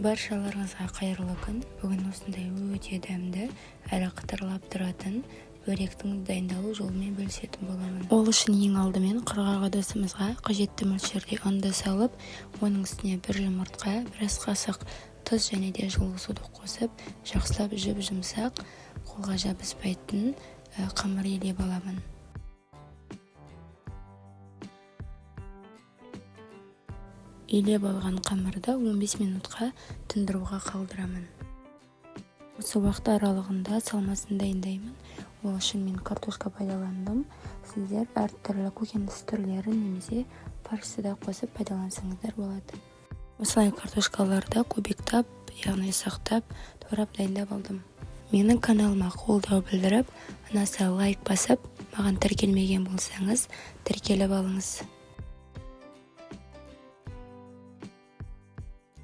Баршаларыңызға қайырлы күн. Бүгін осындай өте дәмді, әрі қытырлап тұратын бөректің дайындалу жолымен бөлісетін боламын. Ол үшін ең алдымен құрғақ ыдысымызға қажетті мөлшерде ұнды салып, оның үстіне бір жұмыртқа, біраз қасық тұз және де жылы суды қосып, жақсылап жұп-жұмсақ, қолға жабыспайтын қамыр илеп аламын. Илеп алған қамырды 15 минутқа тұндыруға қалдырамын. Осы уақыт аралығында салмасын дайындаймын. Ол үшін мен картошка пайдаландым. Сіздер әртүрлі көкөніс түрлерін немесе фаршты да қосып пайдалансаңыздар болады. Осылай картошкаларды кубиктап, яғни сақтап, турап дайындап алдым. Менің каналыма қолдау білдіріп, анасы лайк басып, маған тіркелмеген болсаңыз, тіркеліп алыңыз.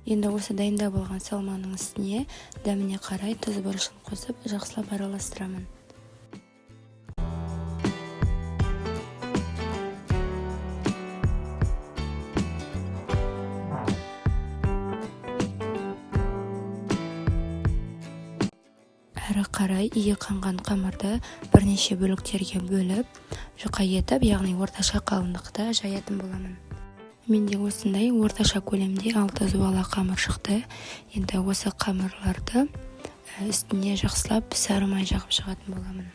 Енді осы дайындап алған салманың үстіне дәміне қарай тұз бұрышын қосып, жақсылап араластырамын. Әрі қарай ие қанған қамырды бірнеше бөліктерге бөліп, жұқа етіп, яғни орташа қалыңдықта жаятын боламын. Менде осындай орташа көлемде 6 зуала қамыр шықты. Енді осы қамырларды үстіне жақсылап сары май жағып шығатын боламын.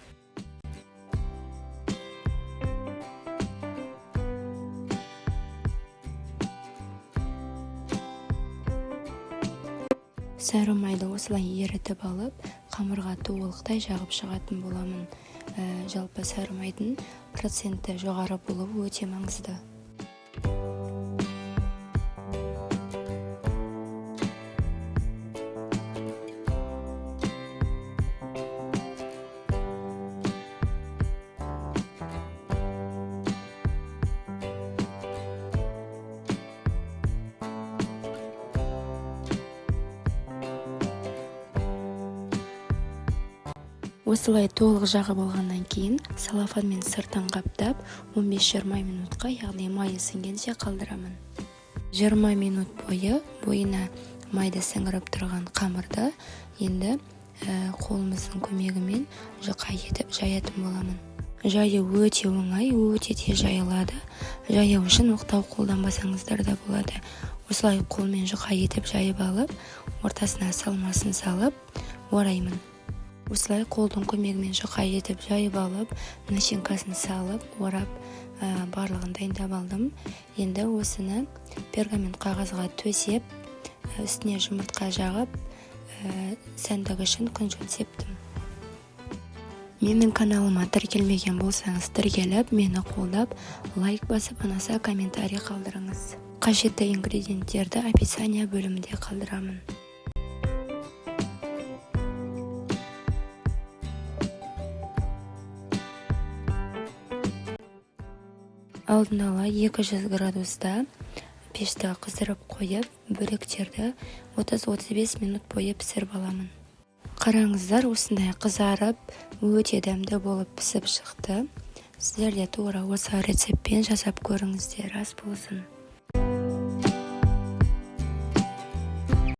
Сары майды осылай ерітіп алып, қамырға толықтай жағып шығатын боламын. Жалпы сары майдың проценті жоғары болуы өте маңызды. Осылай толық жағып алғаннан кейін салафанмен сыртын қаптап 15-20 минутқа, яғни майы сіңгенше қалдырамын. 20 минут бойына майды сіңіріп тұрған қамырды енді қолымыздың көмегімен жұқа етіп жаятын боламын. Жайы өте оңай, өте тез жайылады. Жаяу үшін оқтау қолданбасаңыздар да болады. Осылай қолмен жұқа етіп жайып алып, ортасына салмасын салып, ораймын. Осылай қолдың көмегімен жұқа етіп жайып алып, начинкасын салып, орап, барлығын дайындап алдым. Енді осыны пергамент қағазға төсеп, үстіне жұмыртқа жағып, сәндігі үшін күнжіт септім. Менің каналыма тіркелмеген болсаңыз, тіркеліп, мені қолдап, лайк басып, анаса комментарий қалдырыңыз. Қажетті ингредиенттерді описание бөлімінде қалдырамын. Алдын ала 200 градуста пешті қыздырып қойып, бөректерді 30-35 минут бойы пісіріп аламын. Қараңыздар, осындай қызарып, өте дәмді болып пісіп шықты. Сіздер де тура осы рецептпен жасап көріңіздер, рас болсын.